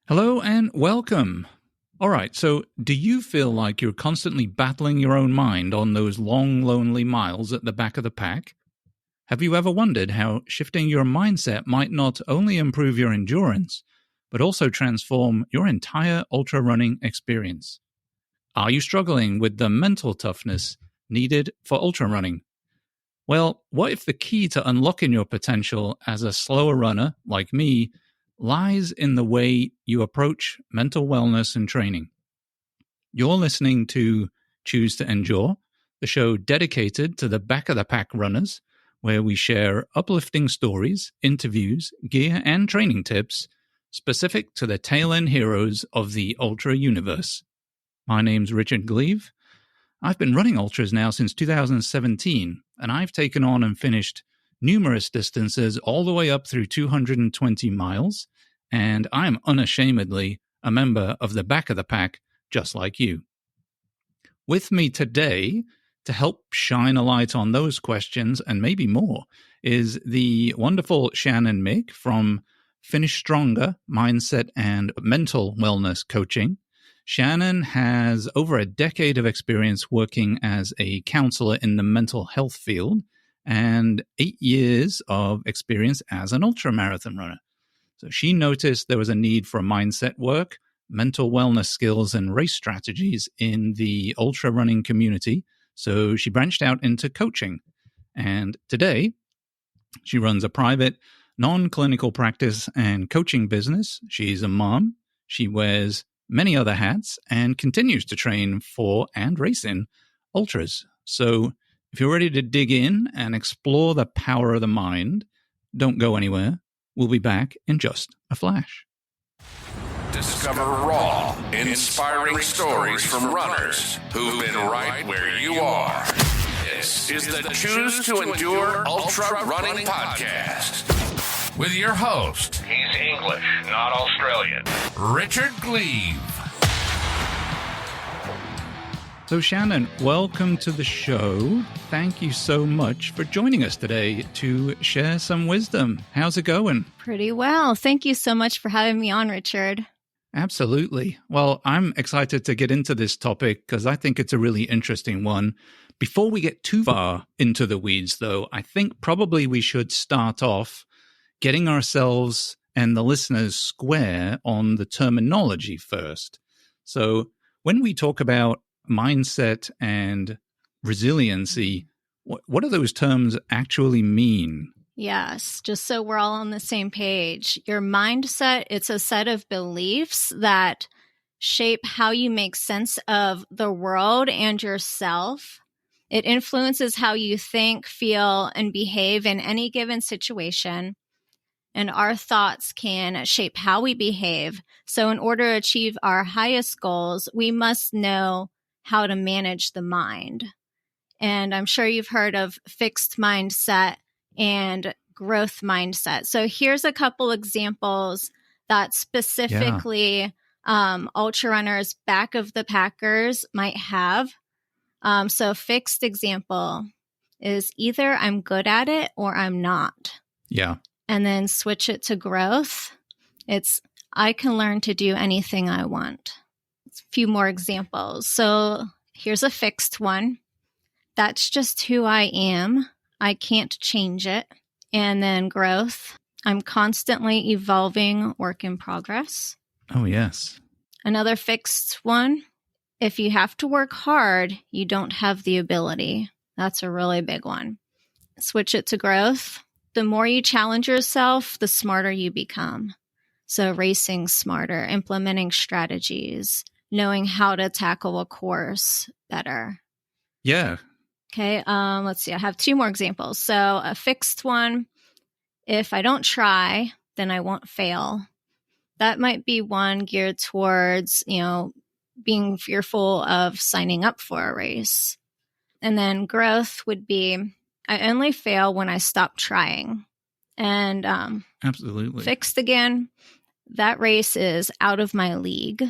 Hello and welcome. All right, so do you feel like you're constantly battling your own mind on those long, lonely miles at the back of the pack? Have you ever wondered how shifting your mindset might not only improve your endurance, but also transform your entire ultra running experience? Are you struggling with the mental toughness needed for ultra running? Well, what if the key to unlocking your potential as a slower runner like me lies in the way you approach mental wellness and training? You're listening to Choose to Endure, the show dedicated to the back of the pack runners, where we share uplifting stories, interviews, gear, and training tips specific to the tail end heroes of the ultra universe. My name's Richard Gleave. I've been running ultras now since 2017, and I've taken on and finished numerous distances all the way up through 220 miles, and I'm unashamedly a member of the back of the pack, just like you. With me today, to help shine a light on those questions and maybe more, is the wonderful Shannon Mick from Finish Stronger Mindset and Mental Wellness Coaching. Shannon has over a decade of experience working as a counselor in the mental health field and 8 years of experience as an ultramarathon runner. So she noticed there was a need for mindset work, mental wellness skills, and race strategies in the ultra running community. So she branched out into coaching. And today, she runs a private, non-clinical practice and coaching business. She's a mom. She wears many other hats and continues to train for and race in ultras. So if you're ready to dig in and explore the power of the mind, don't go anywhere. We'll be back in just a flash. Discover raw, inspiring stories from runners who've been right where you are. This is the Choose to Endure Ultra Running Podcast with your host. He's English, not Australian. Richard Gleave. So Shannon, welcome to the show. Thank you so much for joining us today to share some wisdom. How's it going? Pretty well. Thank you so much for having me on, Richard. Absolutely. Well, I'm excited to get into this topic because I think it's a really interesting one. Before we get too far into the weeds, though, I think probably we should start off getting ourselves and the listeners square on the terminology first. So when we talk about mindset and resiliency, what do those terms actually mean? Yes, just so we're all on the same page. Your mindset, it's a set of beliefs that shape how you make sense of the world and yourself. It influences how you think, feel, and behave in any given situation. And our thoughts can shape how we behave. So in order to achieve our highest goals, we must know how to manage the mind. And I'm sure you've heard of fixed mindset and growth mindset. So here's a couple examples that specifically ultra runners, back of the packers might have. So fixed example is either I'm good at it or I'm not. Yeah. And then switch it to growth. It's I can learn to do anything I want. A few more examples. So here's a fixed one. That's just who I am. I can't change it. And then growth. I'm constantly evolving, work in progress. Oh, yes. Another fixed one. If you have to work hard, you don't have the ability. That's a really big one. Switch it to growth. The more you challenge yourself, the smarter you become. So racing smarter, implementing strategies, knowing how to tackle a course better. Yeah. Okay, let's see. I have two more examples. So a fixed one, if I don't try, then I won't fail. That might be one geared towards, being fearful of signing up for a race. And then growth would be, I only fail when I stop trying. And Absolutely. Fixed again, that race is out of my league.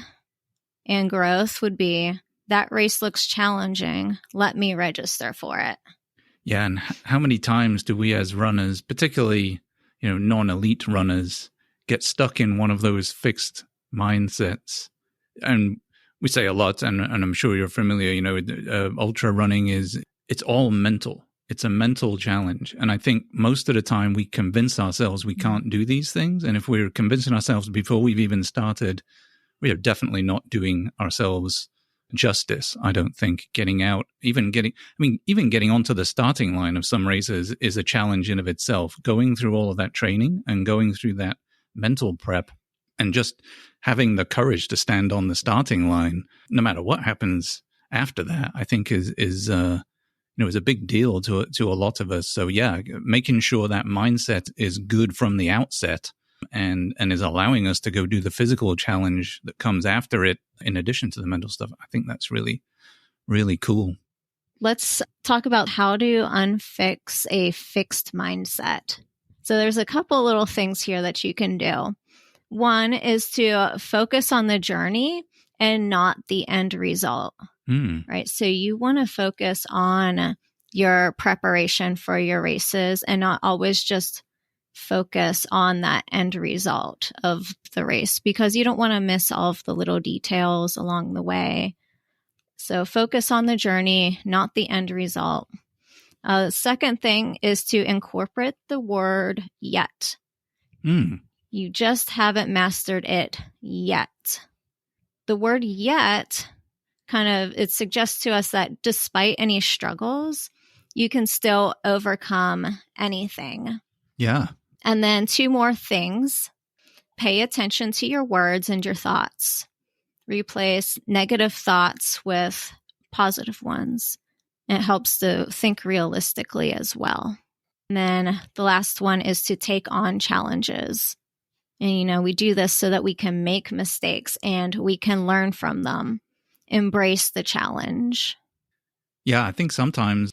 And growth would be, that race looks challenging. Let me register for it. Yeah, and how many times do we as runners, particularly, non-elite runners, get stuck in one of those fixed mindsets. And we say a lot, and I'm sure you're familiar, ultra running it's all mental. It's a mental challenge. And I think most of the time we convince ourselves we can't do these things. And if we're convincing ourselves before we've even started, we are definitely not doing ourselves justice. I don't think getting onto the starting line of some races is a challenge in of itself. Going through all of that training and going through that mental prep and just having the courage to stand on the starting line, no matter what happens after that, I think is a big deal to a lot of us. So yeah, making sure that mindset is good from the outset and is allowing us to go do the physical challenge that comes after it, in addition to the mental stuff. I think that's really, really cool. Let's talk about how to unfix a fixed mindset. So there's a couple little things here that you can do. One is to focus on the journey and not the end result, right? So you want to focus on your preparation for your races and not always just focus on that end result of the race, because you don't want to miss all of the little details along the way. So focus on the journey, not the end result. Second thing is to incorporate the word yet. You just haven't mastered it yet. The word yet it suggests to us that despite any struggles, you can still overcome anything. Yeah. And then 2 more things. Pay attention to your words and your thoughts. Replace negative thoughts with positive ones. It helps to think realistically as well. And then the last one is to take on challenges. And, we do this so that we can make mistakes and we can learn from them. Embrace the challenge. Yeah, I think sometimes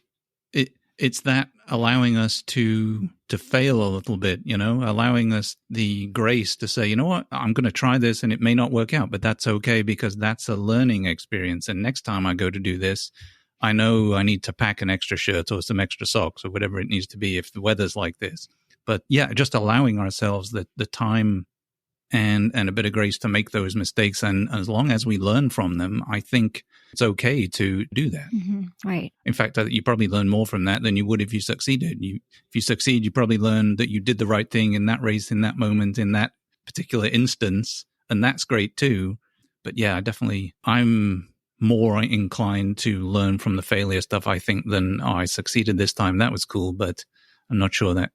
it's that allowing us to fail a little bit, allowing us the grace to say, you know what, I'm going to try this and it may not work out, but that's okay because that's a learning experience. And next time I go to do this, I know I need to pack an extra shirt or some extra socks or whatever it needs to be if the weather's like this. But yeah, just allowing ourselves the time and a bit of grace to make those mistakes. And as long as we learn from them, I think it's okay to do that. Right. In fact, you probably learn more from that than you would if you succeeded. If you succeed, you probably learn that you did the right thing in that race, in that moment, in that particular instance. And that's great too. But yeah, definitely, I'm more inclined to learn from the failure stuff, I think, than, I succeeded this time. That was cool. But I'm not sure that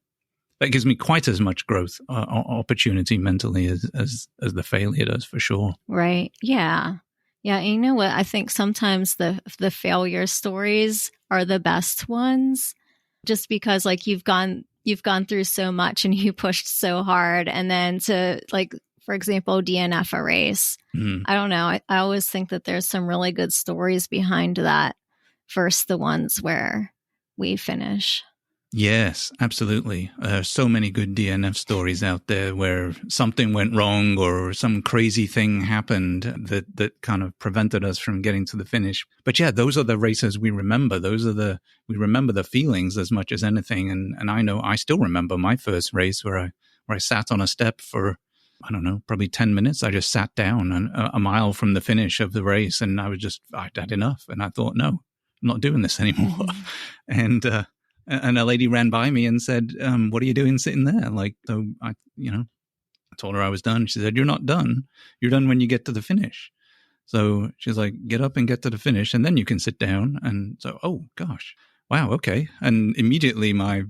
gives me quite as much growth opportunity mentally as the failure does, for sure. Right. Yeah. Yeah. And you know what? I think sometimes the failure stories are the best ones, just because you've gone through so much and you pushed so hard, and then to for example, DNF a race. I don't know. I always think that there's some really good stories behind that versus the ones where we finish. Yes, absolutely. So many good DNF stories out there where something went wrong or some crazy thing happened that kind of prevented us from getting to the finish. But yeah, those are the races we remember. We remember the feelings as much as anything. And I know I still remember my first race where I sat on a step for, I don't know, probably 10 minutes. I just sat down a mile from the finish of the race, and I'd had enough. And I thought, no, I'm not doing this anymore. And a lady ran by me and said, what are you doing sitting there? So I told her I was done. She said, you're not done. You're done when you get to the finish. So she's like, get up and get to the finish, and then you can sit down. And so, oh gosh, wow. Okay. And immediately my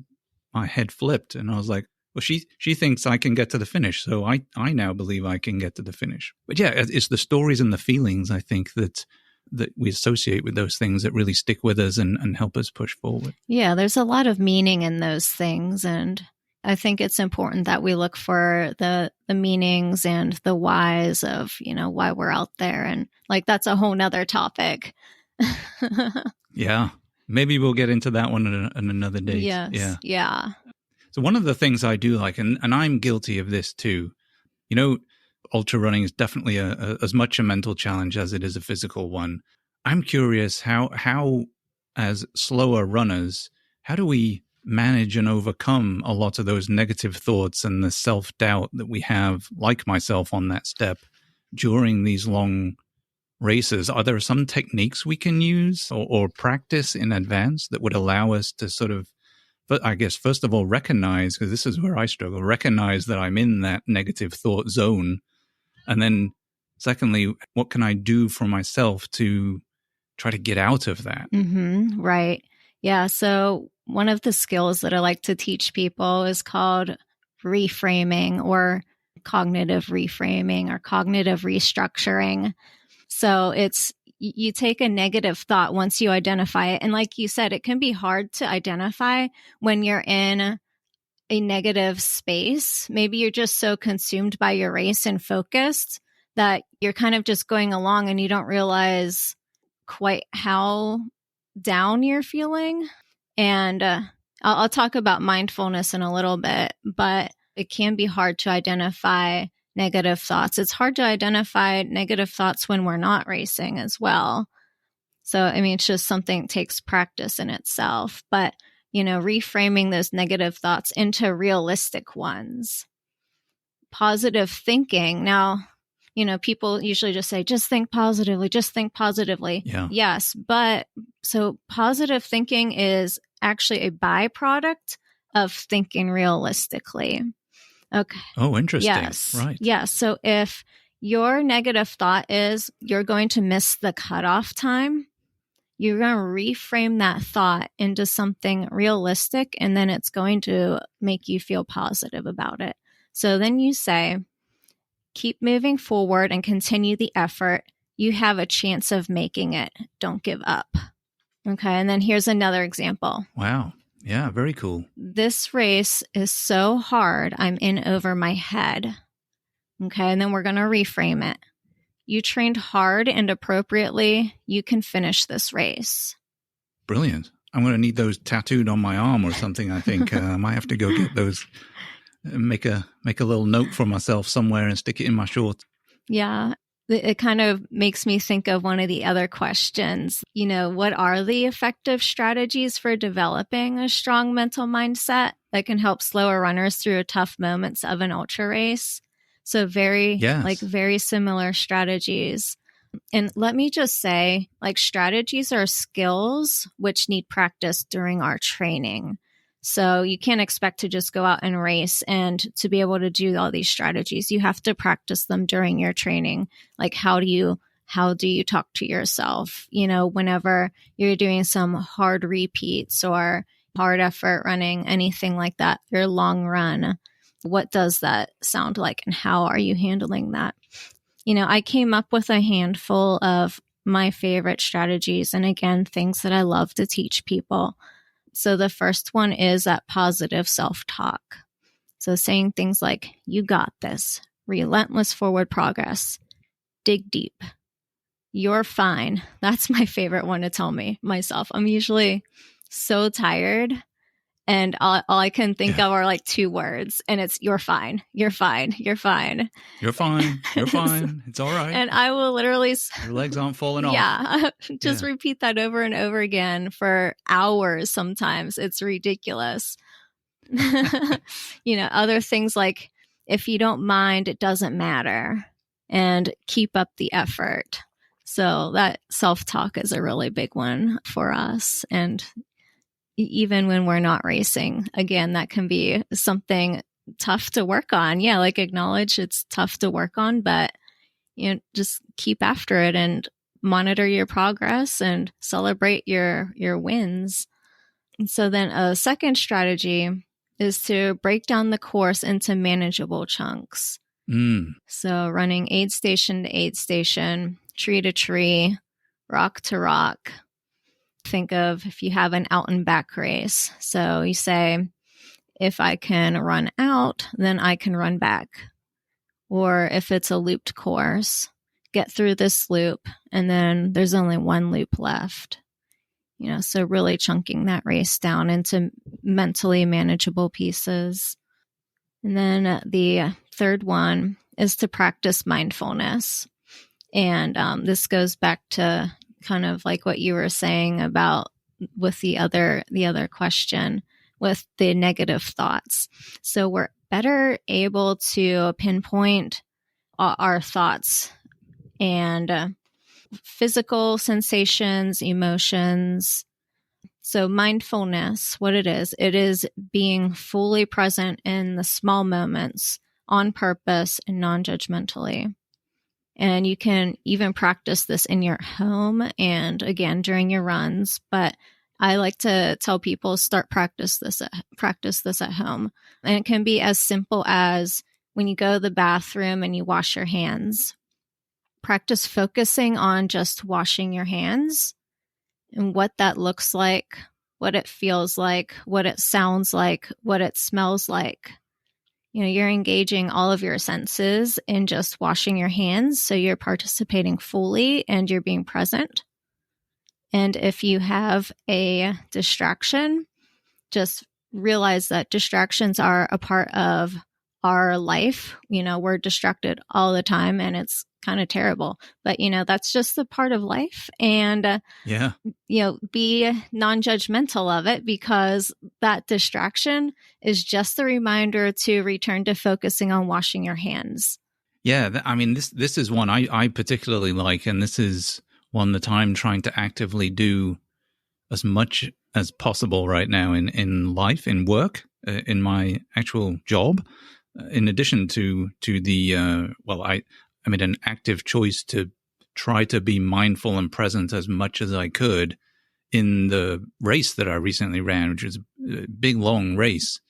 head flipped, and I was like, well, she thinks I can get to the finish. So I now believe I can get to the finish. But yeah, it's the stories and the feelings, I think, that we associate with those things that really stick with us and help us push forward. Yeah, there's a lot of meaning in those things. And I think it's important that we look for the meanings and the whys of, why we're out there. And that's a whole nother topic. Yeah. Maybe we'll get into that one on another date. Yes. Yeah. So one of the things I do like, and I'm guilty of this too, ultra running is definitely as much a mental challenge as it is a physical one. I'm curious how as slower runners, how do we manage and overcome a lot of those negative thoughts and the self-doubt that we have, like myself on that step, during these long races, are there some techniques we can use or practice in advance that would allow us to sort of, but I guess, first of all, recognize, because this is where I struggle, recognize that I'm in that negative thought zone. And then secondly, what can I do for myself to try to get out of that? Mm-hmm, right. Yeah. So one of the skills that I like to teach people is called reframing or cognitive reframing or cognitive restructuring. So it's, you take a negative thought once you identify it. And like you said, it can be hard to identify when you're in a negative space. Maybe you're just so consumed by your race and focused that you're kind of just going along and you don't realize quite how down you're feeling. And I'll talk about mindfulness in a little bit, but it can be hard to identify negative thoughts. It's hard to identify negative thoughts when we're not racing as well. So, I mean, it's just something that takes practice in itself. But, reframing those negative thoughts into realistic ones. Positive thinking. Now, people usually just say, just think positively, just think positively. Yeah. Yes. But so positive thinking is actually a byproduct of thinking realistically. Okay. Oh, interesting. Yes. Right. Yes. So if your negative thought is you're going to miss the cutoff time, you're going to reframe that thought into something realistic, and then it's going to make you feel positive about it. So then you say, keep moving forward and continue the effort. You have a chance of making it. Don't give up. Okay. And then here's another example. Wow. Yeah. Very cool. This race is so hard, I'm in over my head. Okay. And then we're going to reframe it. You trained hard and appropriately. You can finish this race. Brilliant. I'm going to need those tattooed on my arm or something. I think I might have to go get those. Make a little note for myself somewhere and stick it in my shorts. Yeah. It kind of makes me think of one of the other questions. What are the effective strategies for developing a strong mental mindset that can help slower runners through tough moments of an ultra race? So very similar strategies. And let me just say, strategies are skills which need practice during our training. So you can't expect to just go out and race and to be able to do all these strategies. You have to practice them during your training. Like how do you talk to yourself? Whenever you're doing some hard repeats or hard effort running, anything like that, your long run, what does that sound like and how are you handling that? I came up with a handful of my favorite strategies and again, things that I love to teach people. So the first one is that positive self-talk. So saying things like, you got this, relentless forward progress, dig deep, you're fine. That's my favorite one to tell myself. I'm usually so tired and all I can think of are like two words and it's, you're fine, you're fine, you're fine. You're fine, you're fine. It's all right. And I will literally... Your legs aren't falling off. Yeah. Just repeat that over and over again for hours sometimes. It's ridiculous. Other things like, if you don't mind, it doesn't matter. And keep up the effort. So that self-talk is a really big one for us. And even when we're not racing, again, that can be something tough to work on. Yeah, acknowledge it's tough to work on, but just keep after it and monitor your progress and celebrate your wins. And so then a second strategy is to break down the course into manageable chunks. So running aid station to aid station, tree to tree, rock to rock. Think of if you have an out and back race. So you say, if I can run out, then I can run back. Or if it's a looped course, get through this loop and then there's only one loop left. So really chunking that race down into mentally manageable pieces. And then the third one is to practice mindfulness. And this goes back to kind of like what you were saying about with the other question with the negative thoughts. So we're better able to pinpoint our thoughts and physical sensations, emotions. So mindfulness, what it is being fully present in the small moments on purpose and non-judgmentally. And you can even practice this in your home and again during your runs. But I like to tell people practice this at home. And it can be as simple as when you go to the bathroom and you wash your hands. Practice focusing on just washing your hands and what that looks like, what it feels like, what it sounds like, what it smells like. You're engaging all of your senses in just washing your hands. So you're participating fully and you're being present. And if you have a distraction, just realize that distractions are a part of our life. We're distracted all the time and it's kind of terrible, but that's just a part of life. And be non-judgmental of it, because that distraction is just a reminder to return to focusing on washing your hands. Yeah, this is one I particularly like, and this is one that I'm trying to actively do as much as possible right now in life, in work, in my actual job. In addition to the I made an active choice to try to be mindful and present as much as I could in the race that I recently ran, which was a big, long race.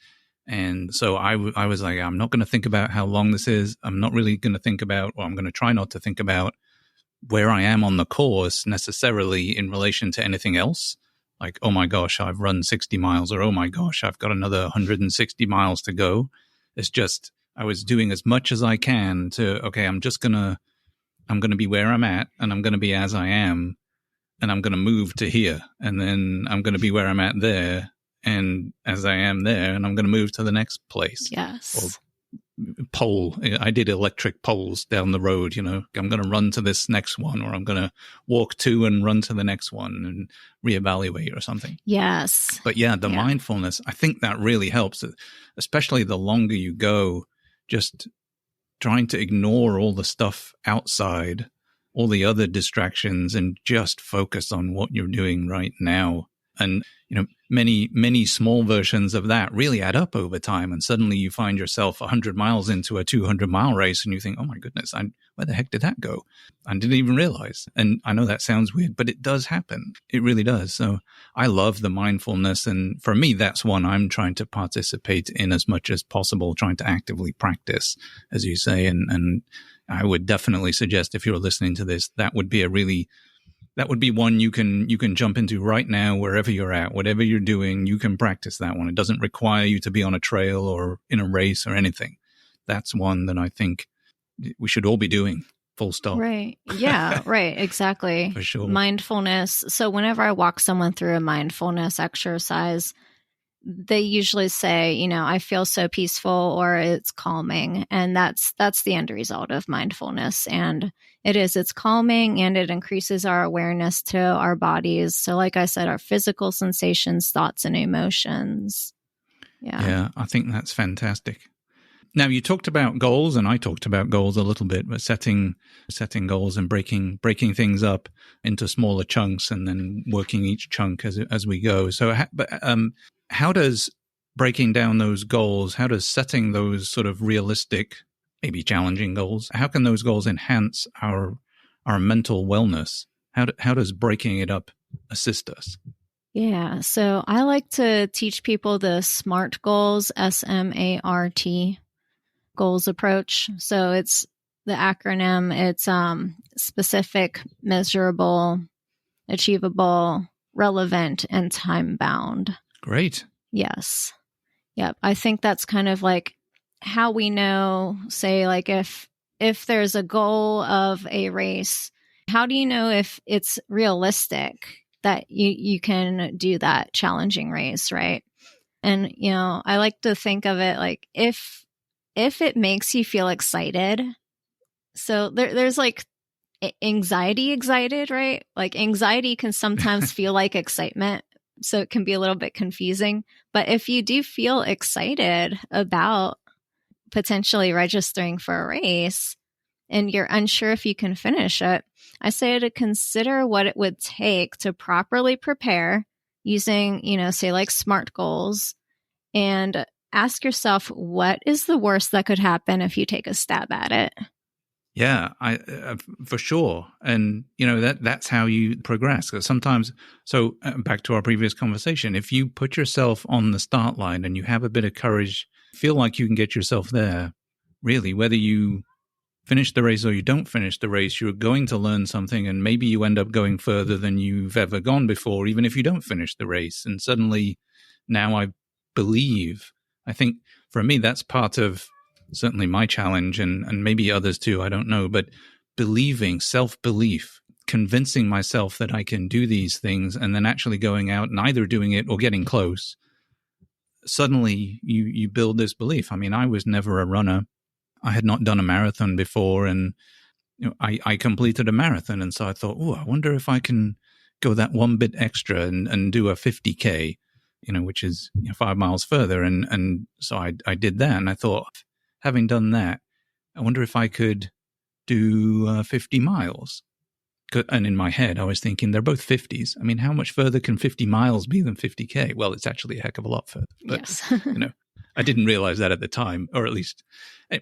And so I was like, I'm not going to think about how long this is. I'm not really going to think about, or I'm going to try not to think about where I am on the course necessarily in relation to anything else. Like, oh my gosh, I've run 60 miles, or oh my gosh, I've got another 160 miles to go. It's just, I was doing as much as I can to, okay, I'm going to be where I'm at, and I'm going to be as I am, and I'm going to move to here, and then I'm going to be where I'm at there, and as I am there, and I'm going to move to the next place. Yes. Or pole. I did electric poles down the road, I'm going to run to this next one, or I'm going to walk to and run to the next one and reevaluate or something. Yes. But mindfulness, I think that really helps, especially the longer you go, just trying to ignore all the stuff outside, all the other distractions, and just focus on what you're doing right now. And, many small versions of that really add up over time. And suddenly you find yourself 100 miles into a 200-mile race and you think, oh my goodness, where the heck did that go? I didn't even realize. And I know that sounds weird, but it does happen. It really does. So I love the mindfulness. And for me, that's one I'm trying to participate in as much as possible, trying to actively practice, as you say. And I would definitely suggest, if you're listening to this, that would be one you can jump into right now, wherever you're at, whatever you're doing, you can practice that one. It doesn't require you to be on a trail or in a race or anything. That's one that I think we should all be doing, full stop. Right. Yeah, right. Exactly. For sure. Mindfulness. So whenever I walk someone through a mindfulness exercise, they usually say, I feel so peaceful, or it's calming. And that's the end result of mindfulness. And it's calming, and it increases our awareness to our bodies. So like I said, our physical sensations, thoughts, and emotions. Yeah, I think that's fantastic. Now, you talked about goals, and I talked about goals a little bit, but setting goals and breaking things up into smaller chunks, and then working each chunk as we go. So, how does breaking down those goals, how does setting those sort of realistic, maybe challenging goals, how can those goals enhance our mental wellness? How does breaking it up assist us? Yeah, so I like to teach people the SMART goals, SMART goals approach. So it's the acronym. It's specific, measurable, achievable, relevant, and time bound. Great. Yes. Yep. I think that's kind of like how we know, say, like if there's a goal of a race, how do you know if it's realistic that you can do that challenging race, right? And, I like to think of it like if it makes you feel excited. So there's like anxiety excited, right? Like anxiety can sometimes feel like excitement. So it can be a little bit confusing. But if you do feel excited about potentially registering for a race, and you're unsure if you can finish it, I say to consider what it would take to properly prepare using, say like SMART goals, and ask yourself, what is the worst that could happen if you take a stab at it? Yeah, for sure. And, that's how you progress. Because sometimes, back to our previous conversation, if you put yourself on the start line and you have a bit of courage, feel like you can get yourself there, really, whether you finish the race or you don't finish the race, you're going to learn something, and maybe you end up going further than you've ever gone before, even if you don't finish the race. And suddenly now I think for me, that's part of certainly my challenge, and maybe others too, I don't know, but believing, self-belief, convincing myself that I can do these things, and then actually going out and either doing it or getting close. Suddenly you build this belief. I mean, I was never a runner. I had not done a marathon before, and I completed a marathon. And so I thought, I wonder if I can go that one bit extra and do a 50K, which is 5 miles further. And so I did that, and I thought, having done that, I wonder if I could do 50 miles. And in my head, I was thinking they're both 50s. I mean, how much further can 50 miles be than 50K? Well, it's actually a heck of a lot further. But, yes. I didn't realize that at the time, or at least,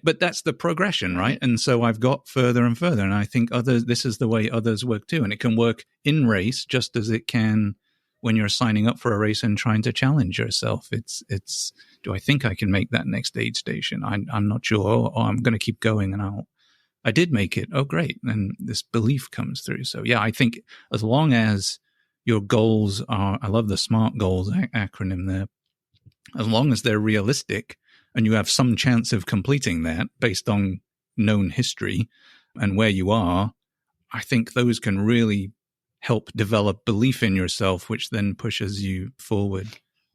but that's the progression, right? And so I've got further and further. And I think this is the way others work too. And it can work in race just as it can when you're signing up for a race and trying to challenge yourself. It's do I think I can make that next aid station? I'm not sure. I'm going to keep going, and I did make it. Oh, great. And this belief comes through. So yeah, I think as long as your goals are, I love the SMART goals acronym there, as long as they're realistic and you have some chance of completing that based on known history and where you are, I think those can really help develop belief in yourself, which then pushes you forward.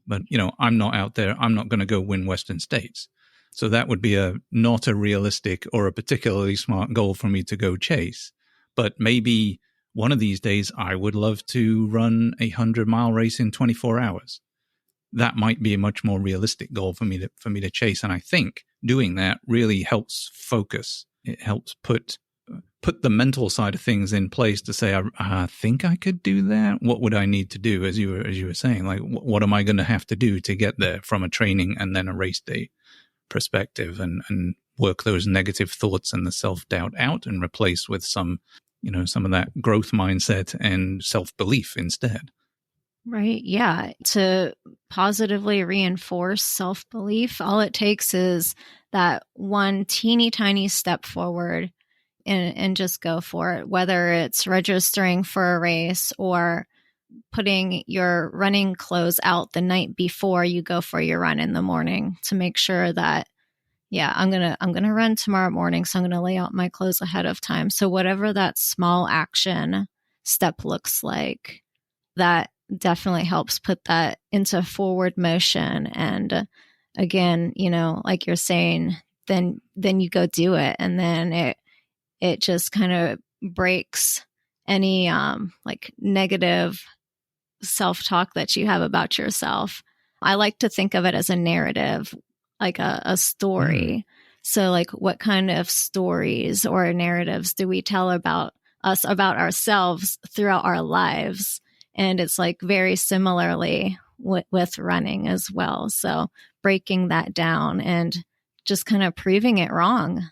But, I'm not out there. I'm not going to go win Western States. So that would be not a realistic or a particularly smart goal for me to go chase. But maybe one of these days I would love to run a 100-mile race in 24 hours. That might be a much more realistic goal for me to chase. And I think doing that really helps focus. It helps put the mental side of things in place to say, I think I could do that. What would I need to do? As you were saying, like, what am I going to have to do to get there from a training and then a race day perspective, and work those negative thoughts and the self-doubt out and replace with some of that growth mindset and self-belief instead. Right. Yeah. To positively reinforce self-belief, all it takes is that one teeny tiny step forward and just go for it, whether it's registering for a race or putting your running clothes out the night before you go for your run in the morning to make sure that, I'm going to run tomorrow morning. So I'm going to lay out my clothes ahead of time. So whatever that small action step looks like, that definitely helps put that into forward motion. And again, like you're saying, then you go do it. And then it just kind of breaks any like negative self-talk that you have about yourself. I like to think of it as a narrative, like a story. So like, what kind of stories or narratives do we tell about us, about ourselves throughout our lives? And it's like very similarly with running as well. So breaking that down and just kind of proving it wrong.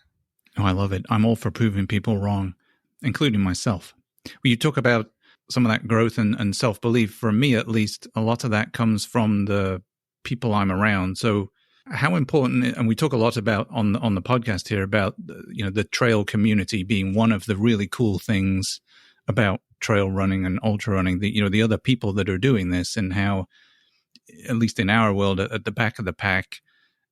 Oh, I love it. I'm all for proving people wrong, including myself. Well, you talk about some of that growth and self-belief. For me, at least, a lot of that comes from the people I'm around. So how important, and we talk a lot about on the podcast here about, the trail community being one of the really cool things about trail running and ultra running, the other people that are doing this, and how, at least in our world, at the back of the pack,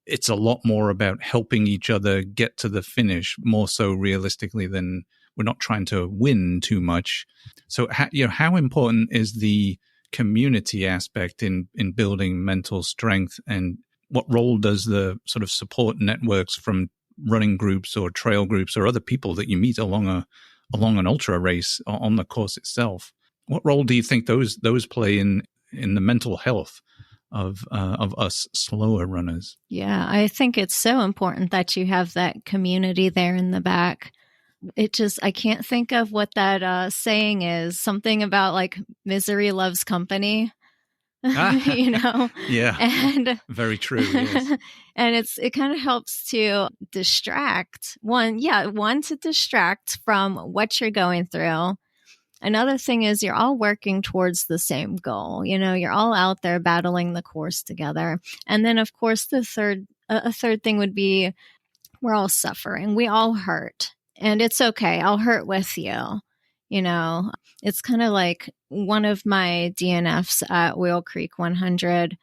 it's a lot more about helping each other get to the finish, more so realistically than we're not trying to win too much. So, how important is the community aspect in building mental strength, and what role does the sort of support networks from running groups or trail groups or other people that you meet along an ultra race on the course itself? What role do you think those play in the mental health of us slower runners? Yeah, I think it's so important that you have that community there in the back. I can't think of what that saying is. Something about like misery loves company. Yeah, and very true. Yes. and it kind of helps to distract one to distract from what you're going through. Another thing is you're all working towards the same goal. You're all out there battling the course together. And then of course a third thing would be we're all suffering. We all hurt. And it's okay. I'll hurt with you. It's kind of like one of my DNFs at Wheel Creek 100.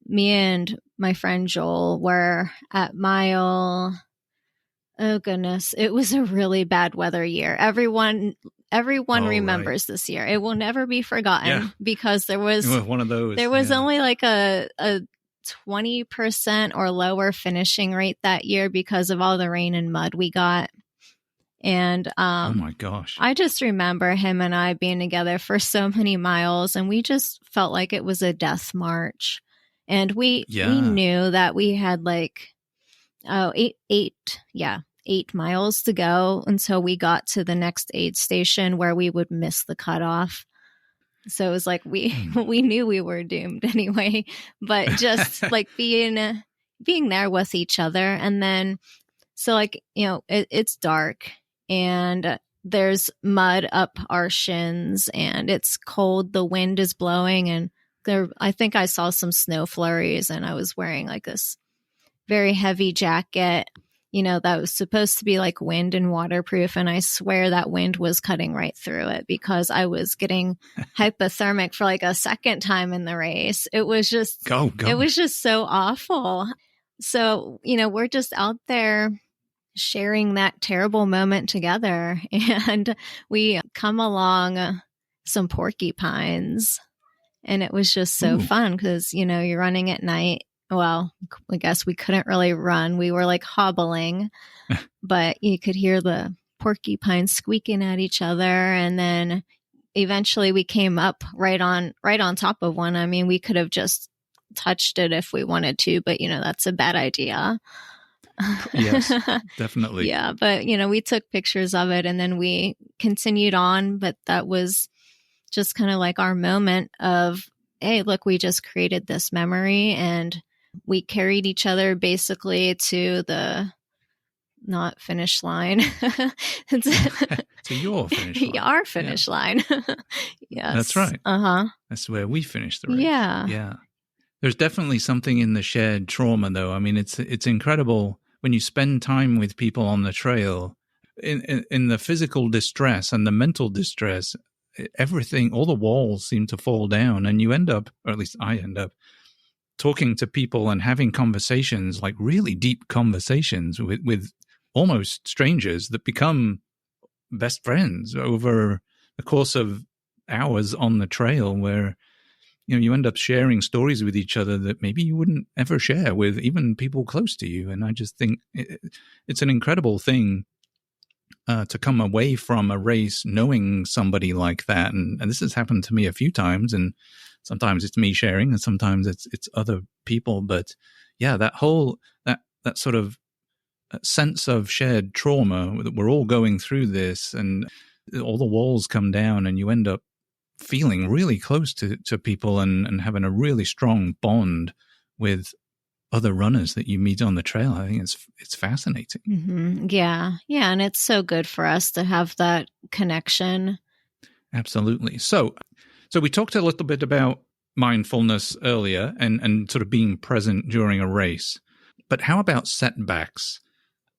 Me and my friend Joel were at mile, oh goodness, it was a really bad weather year. Everyone remembers this year. It will never be forgotten because there was one of those. There was only like a 20% or lower finishing rate that year because of all the rain and mud we got. And oh my gosh, I just remember him and I being together for so many miles, and we just felt like it was a death march. And we knew that we had like 8 miles to go until we got to the next aid station where we would miss the cutoff. So it was like we knew we were doomed anyway, but just like being there with each other. And then so like, it's dark and there's mud up our shins and it's cold. The wind is blowing and I think I saw some snow flurries, and I was wearing like this very heavy jacket, that was supposed to be like wind and waterproof. And I swear that wind was cutting right through it because I was getting hypothermic for like a second time in the race. It was just, it was just so awful. So, we're just out there sharing that terrible moment together. And we come along some porcupines, and it was just so fun because, you're running at night. Well, I guess we couldn't really run. We were like hobbling, but you could hear the porcupines squeaking at each other. And then eventually we came up right on top of one. I mean, we could have just touched it if we wanted to, but that's a bad idea. Yes, definitely. Yeah. But, we took pictures of it and then we continued on, but that was just kind of like our moment of, hey, look, we just created this memory and we carried each other basically to the not finish line. To your finish line. Our finish line. Yes. That's right. That's where we finished the race. Yeah. There's definitely something in the shared trauma, though. I mean, it's incredible when you spend time with people on the trail in the physical distress and the mental distress. Everything, all the walls seem to fall down, and you end up, or at least I end up, talking to people and having conversations, like really deep conversations with almost strangers that become best friends over the course of hours on the trail, where you end up sharing stories with each other that maybe you wouldn't ever share with even people close to you. And I just think it's an incredible thing to come away from a race knowing somebody like that. And this has happened to me a few times, and sometimes it's me sharing and sometimes it's other people. But yeah, that sort of sense of shared trauma that we're all going through this, and all the walls come down and you end up feeling really close to people and having a really strong bond with other runners that you meet on the trail. I think it's fascinating. Mm-hmm. Yeah. And it's so good for us to have that connection. Absolutely. So we talked a little bit about mindfulness earlier and sort of being present during a race, but how about setbacks?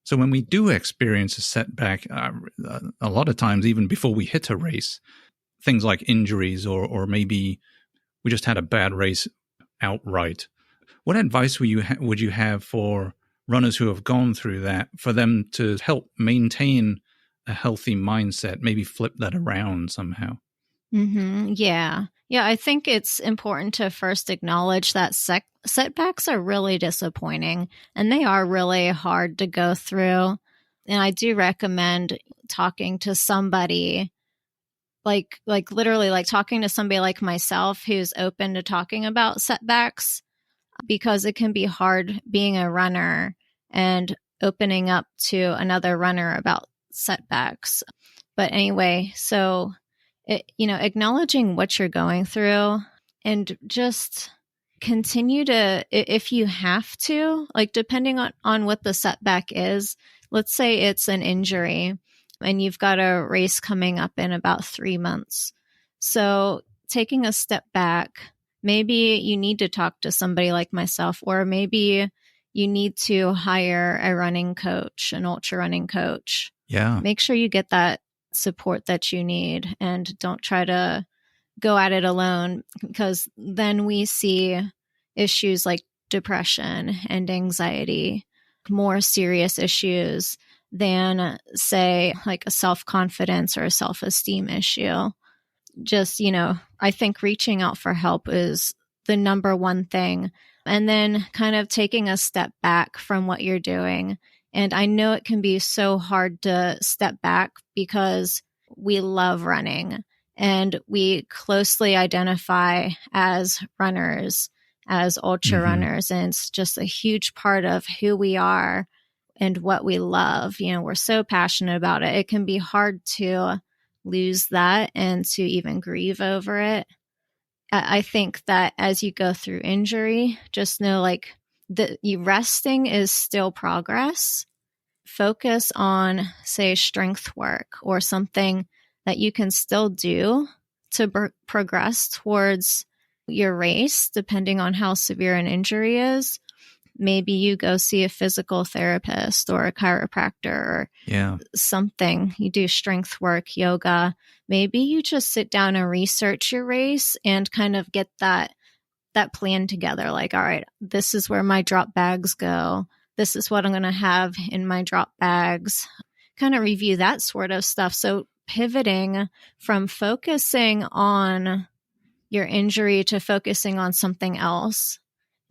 So when we do experience a setback, a lot of times, even before we hit a race, things like injuries or maybe we just had a bad race outright. What advice would you have for runners who have gone through that, for them to help maintain a healthy mindset, maybe flip that around somehow? Mm-hmm. Yeah. I think it's important to first acknowledge that setbacks are really disappointing and they are really hard to go through. And I do recommend talking to somebody like literally like talking to somebody like myself who's open to talking about setbacks, because it can be hard being a runner and opening up to another runner about setbacks. But anyway, so, acknowledging what you're going through and just continue to, if you have to, like depending on what the setback is, let's say it's an injury and you've got a race coming up in about 3 months. So taking a step back, maybe you need to talk to somebody like myself, or maybe you need to hire a running coach, an ultra running coach. Yeah. Make sure you get that support that you need and don't try to go at it alone, because then we see issues like depression and anxiety, more serious issues than, say, like a self-confidence or a self-esteem issue. Just, I think reaching out for help is the number one thing. And then kind of taking a step back from what you're doing. And I know it can be so hard to step back because we love running and we closely identify as runners, as ultra runners. And it's just a huge part of who we are and what we love. We're so passionate about it. It can be hard to lose that and to even grieve over it. I think that as you go through injury, just know like you resting is still progress. Focus on, say, strength work or something that you can still do to progress towards your race, depending on how severe an injury is. Maybe you go see a physical therapist or a chiropractor or something. You do strength work, yoga. Maybe you just sit down and research your race and kind of get that plan together. Like, all right, this is where my drop bags go. This is what I'm going to have in my drop bags. Kind of review that sort of stuff. So pivoting from focusing on your injury to focusing on something else,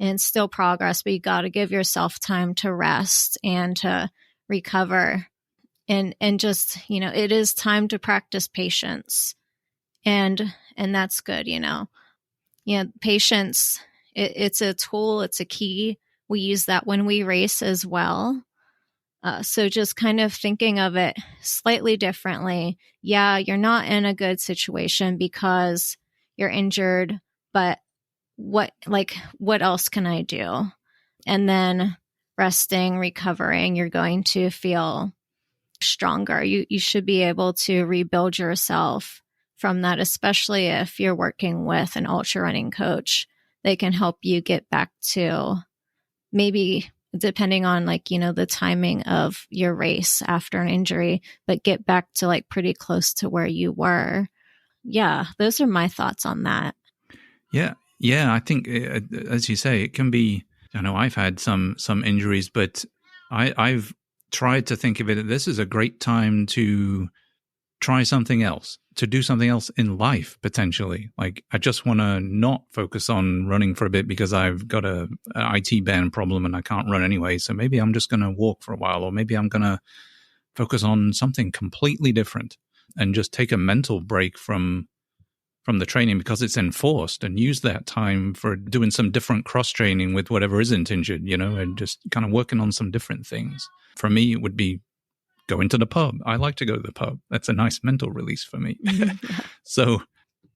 and still progress, but you got to give yourself time to rest and to recover. And just, it is time to practice patience. And that's good, patience, it's a tool, it's a key. We use that when we race as well. So just kind of thinking of it slightly differently. Yeah, you're not in a good situation because you're injured, but what else can I do? And then resting, recovering, you're going to feel stronger. You should be able to rebuild yourself from that, especially if you're working with an ultra running coach. They can help you get back to, maybe depending on the timing of your race after an injury, but get back to pretty close to where you were. Yeah, those are my thoughts on that. Yeah, I think, as you say, it can be, I've had some injuries, but I've tried to think of it, this is a great time to try something else, to do something else in life, potentially. Like, I just want to not focus on running for a bit because I've got an IT band problem and I can't run anyway. So maybe I'm just going to walk for a while, or maybe I'm going to focus on something completely different and just take a mental break from the training because it's enforced, and use that time for doing some different cross training with whatever isn't injured, and just kind of working on some different things. For me, it would be going to the pub. I like to go to the pub. That's a nice mental release for me. So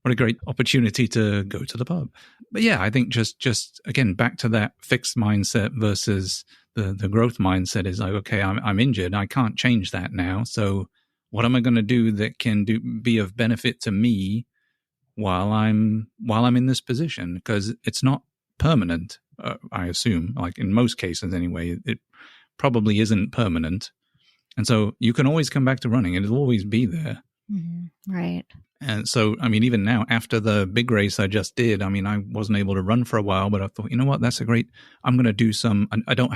what a great opportunity to go to the pub. But yeah, I think just again, back to that fixed mindset versus the growth mindset is like, okay, I'm injured. I can't change that now. So what am I going to do that can be of benefit to me while I'm in this position? Because it's not permanent, I assume. Like in most cases anyway, it probably isn't permanent. And so you can always come back to running. It'll always be there. Mm-hmm. Right. And so, even now, after the big race I just did, I wasn't able to run for a while, but I thought, you know what, that's I'm going to do some, I don't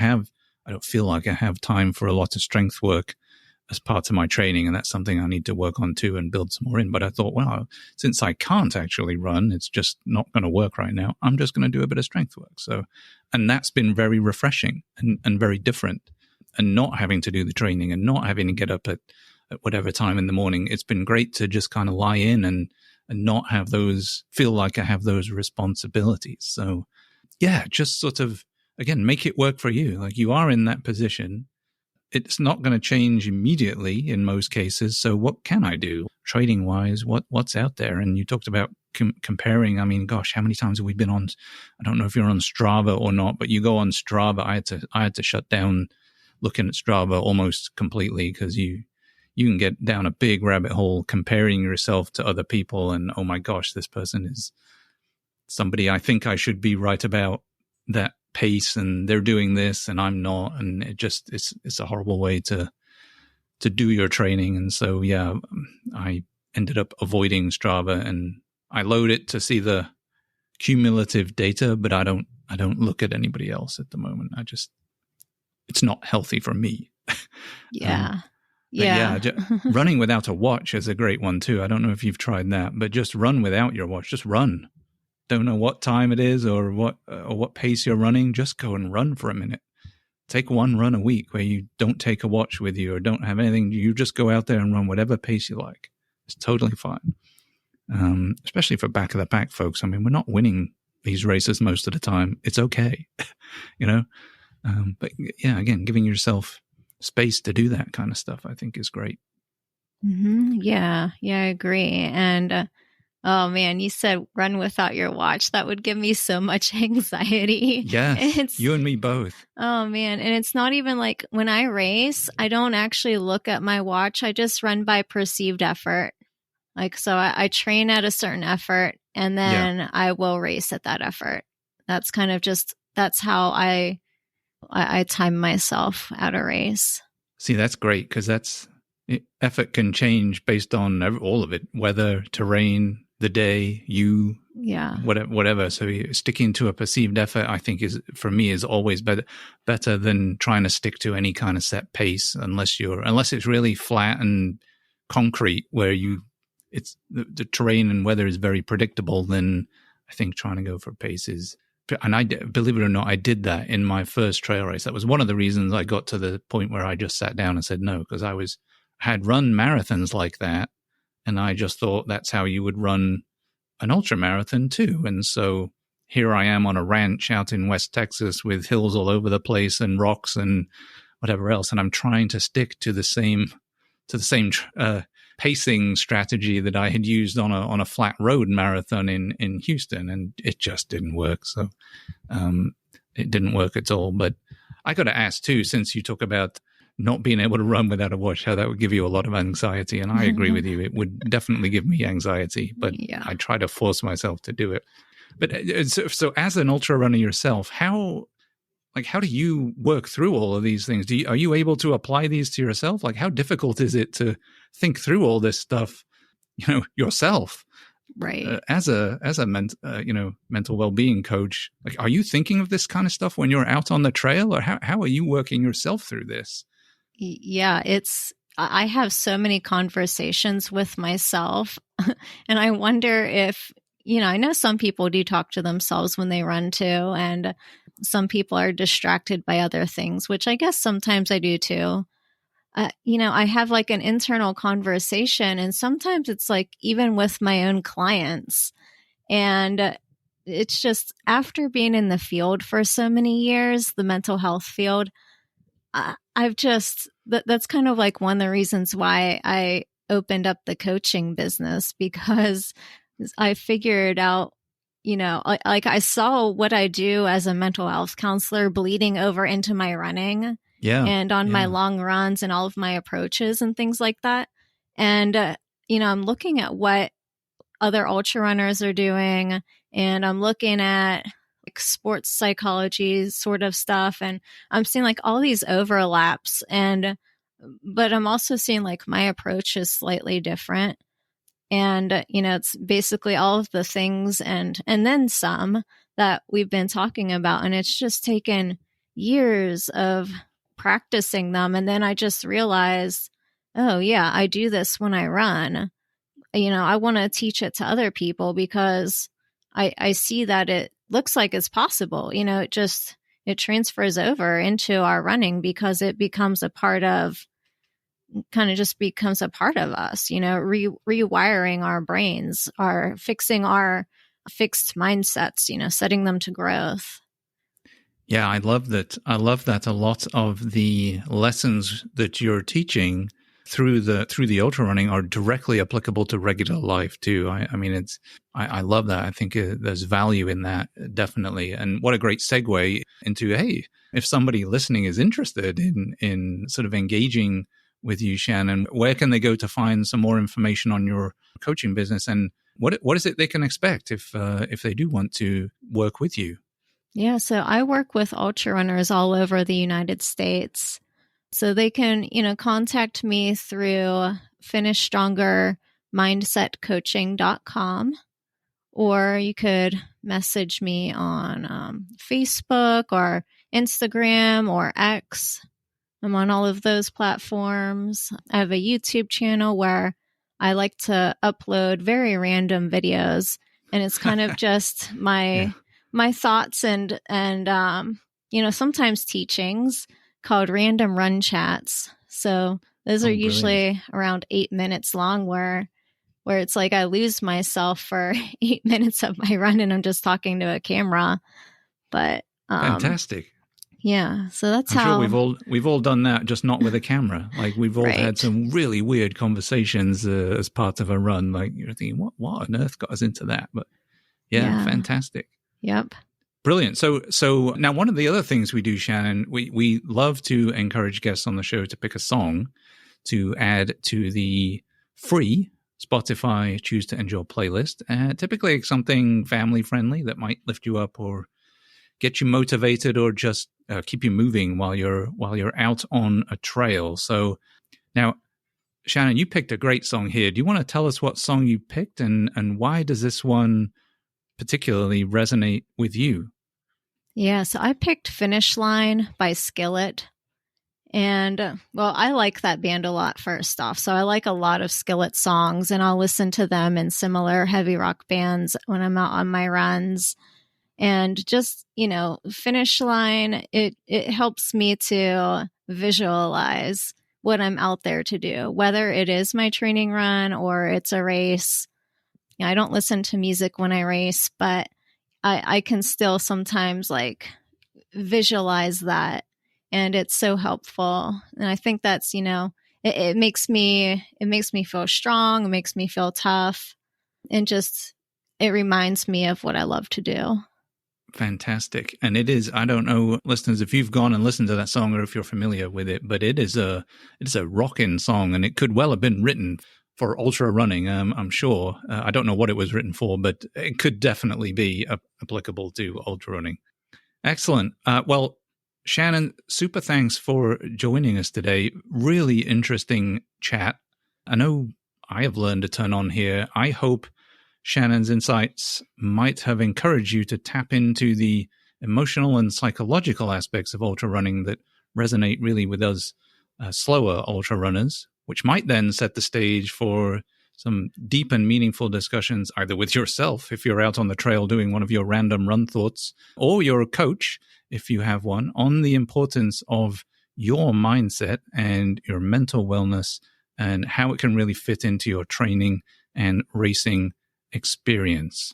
feel like I have time for a lot of strength work as part of my training. And that's something I need to work on too and build some more in. But I thought, well, since I can't actually run, it's just not going to work right now. I'm just going to do a bit of strength work. So, and that's been very refreshing and very different. And not having to do the training and not having to get up at whatever time in the morning. It's been great to just kind of lie in and not have feel like I have those responsibilities. So yeah, just sort of, again, make it work for you. Like, you are in that position. it's not going to change immediately in most cases. So what can I do trading wise? What's out there? And you talked about comparing. I mean, gosh, how many times have we been on? I don't know if you're on Strava or not, but you go on Strava. I had to shut down looking at Strava almost completely, because you can get down a big rabbit hole comparing yourself to other people. And oh my gosh, this person is somebody I think I should be right about that pace, and they're doing this and I'm not. And it's a horrible way to do your training. And so, yeah, I ended up avoiding Strava, and I load it to see the cumulative data, but I don't look at anybody else at the moment. It's not healthy for me. Yeah. Running without a watch is a great one too. I don't know if you've tried that, but just run without your watch. Just run. Don't know what time it is or what pace you're running. Just go and run for a minute. Take one run a week where you don't take a watch with you or don't have anything. You just go out there and run whatever pace you like. It's totally fine. Especially for back of the pack folks. I mean, we're not winning these races most of the time. It's okay, but yeah, again, giving yourself space to do that kind of stuff, I think, is great. Mm-hmm. Yeah, I agree. And oh man, you said run without your watch. That would give me so much anxiety. Yes, you and me both. Oh man, and it's not even like when I race, I don't actually look at my watch. I just run by perceived effort. Like, so I train at a certain effort, and then I will race at that effort. That's kind of that's how I time myself at a race. See, that's great, because effort can change based on all of it, weather, terrain, the day, whatever. So sticking to a perceived effort, I think, for me is always better than trying to stick to any kind of set pace, unless it's really flat and concrete where it's the terrain and weather is very predictable. Then I think trying to go for paces. And I, believe it or not, I did that in my first trail race. That was one of the reasons I got to the point where I just sat down and said no, because I had run marathons like that, and I just thought that's how you would run an ultramarathon too. And so here I am on a ranch out in West Texas with hills all over the place and rocks and whatever else, and I'm trying to stick to the same pacing strategy that I had used on a flat road marathon in Houston, and it just didn't work. So it didn't work at all. But I got to ask too, since you talk about not being able to run without a watch, how that would give you a lot of anxiety. And I agree with you. It would definitely give me anxiety, but I try to force myself to do it. But so as an ultra runner yourself, how do you work through all of these things? Are you able to apply these to yourself? Like, how difficult is it to think through all this stuff, yourself? Right. As a mental well-being coach, like, are you thinking of this kind of stuff when you're out on the trail, or how are you working yourself through this? Yeah, I have so many conversations with myself, and I wonder if, I know some people do talk to themselves when they run too, and some people are distracted by other things, which I guess sometimes I do too. I have like an internal conversation, and sometimes it's like even with my own clients. And it's just after being in the field for so many years, the mental health field, that's kind of like one of the reasons why I opened up the coaching business, because I figured out, like I saw what I do as a mental health counselor bleeding over into my running and on my long runs and all of my approaches and things like that. And, I'm looking at what other ultra runners are doing, and I'm looking at like sports psychology sort of stuff. And I'm seeing like all these overlaps, but I'm also seeing like my approach is slightly different. And, it's basically all of the things and then some that we've been talking about. And it's just taken years of practicing them. And then I just realized, oh yeah, I do this when I run. I want to teach it to other people because I see that it looks like it's possible. It transfers over into our running because it becomes a part of us, rewiring our brains, fixing our fixed mindsets, setting them to growth. Yeah, I love that. I love that a lot of the lessons that you're teaching through the ultra running are directly applicable to regular life too. I mean, I love that. I think there's value in that, definitely. And what a great segue into, hey, if somebody listening is interested in sort of engaging with you, Shannon, where can they go to find some more information on your coaching business, and what is it they can expect if they do want to work with you? Yeah, so I work with ultra runners all over the United States. So they can, contact me through finishstrongermindsetcoaching.com, or you could message me on Facebook or Instagram or X. I'm on all of those platforms. I have a YouTube channel where I like to upload very random videos, and it's kind of just my thoughts and sometimes teachings called random run chats. So those are usually around 8 minutes long, where it's like I lose myself for 8 minutes of my run and I'm just talking to a camera. But fantastic. Yeah, so that's I'm how sure we've all done that, just not with a camera. Like we've all had some really weird conversations as part of a run. Like you're thinking, what on earth got us into that? But yeah. Fantastic. Yep. Brilliant. So now one of the other things we do, Shannon, we love to encourage guests on the show to pick a song to add to the free Spotify Choose to Endure playlist. Typically something family friendly that might lift you up or get you motivated or just keep you moving while you're out on a trail. So now, Shannon, you picked a great song here. Do you want to tell us what song you picked and why does this one particularly resonate with you? Yeah, so I picked Finish Line by Skillet. And, I like that band a lot, first off. So I like a lot of Skillet songs, and I'll listen to them in similar heavy rock bands when I'm out on my runs. And just, Finish Line, it helps me to visualize what I'm out there to do, whether it is my training run or it's a race. I don't listen to music when I race, but I can still sometimes visualize that, and it's so helpful. And I think that's, it makes me feel strong. It makes me feel tough, and just, it reminds me of what I love to do. Fantastic. And it is, I don't know, listeners, if you've gone and listened to that song or if you're familiar with it, but it is a rockin' song, and it could well have been written for ultra running, I'm sure. I don't know what it was written for, but it could definitely be applicable to ultra running. Excellent. Well, Shannon, super thanks for joining us today. Really interesting chat. I know I have learned a ton on here. I hope Shannon's insights might have encouraged you to tap into the emotional and psychological aspects of ultra running that resonate really with us slower ultra runners, which might then set the stage for some deep and meaningful discussions, either with yourself, if you're out on the trail doing one of your random run thoughts, or your coach, if you have one, on the importance of your mindset and your mental wellness and how it can really fit into your training and racing experience.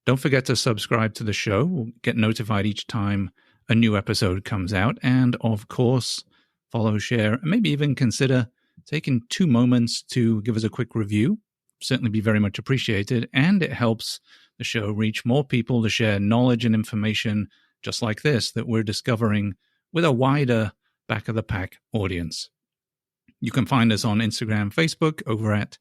Don't forget to subscribe to the show. We'll get notified each time a new episode comes out. And of course, follow, share, and maybe even consider taking 2 moments to give us a quick review. Certainly be very much appreciated. And it helps the show reach more people to share knowledge and information just like this that we're discovering with a wider back of the pack audience. You can find us on Instagram, Facebook, over at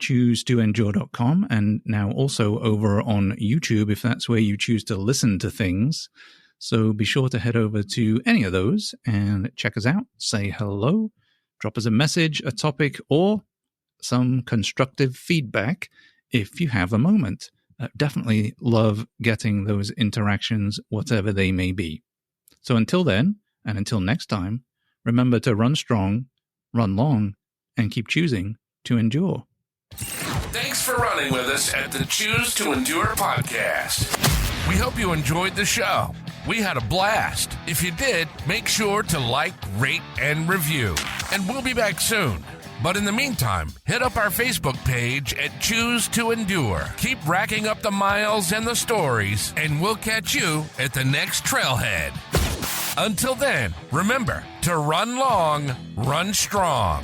choosetoendure.com, and now also over on YouTube if that's where you choose to listen to things. So be sure to head over to any of those and check us out, say hello, drop us a message, a topic, or some constructive feedback if you have a moment. Definitely love getting those interactions, whatever they may be. So until then, and until next time, remember to run strong, run long, and keep choosing to endure. Thanks for running with us at the Choose to Endure podcast. We hope you enjoyed the show. We had a blast. If you did, make sure to like, rate, and review. And we'll be back soon. But in the meantime, hit up our Facebook page at Choose to Endure. Keep racking up the miles and the stories, and we'll catch you at the next trailhead. Until then, remember to run long, run strong.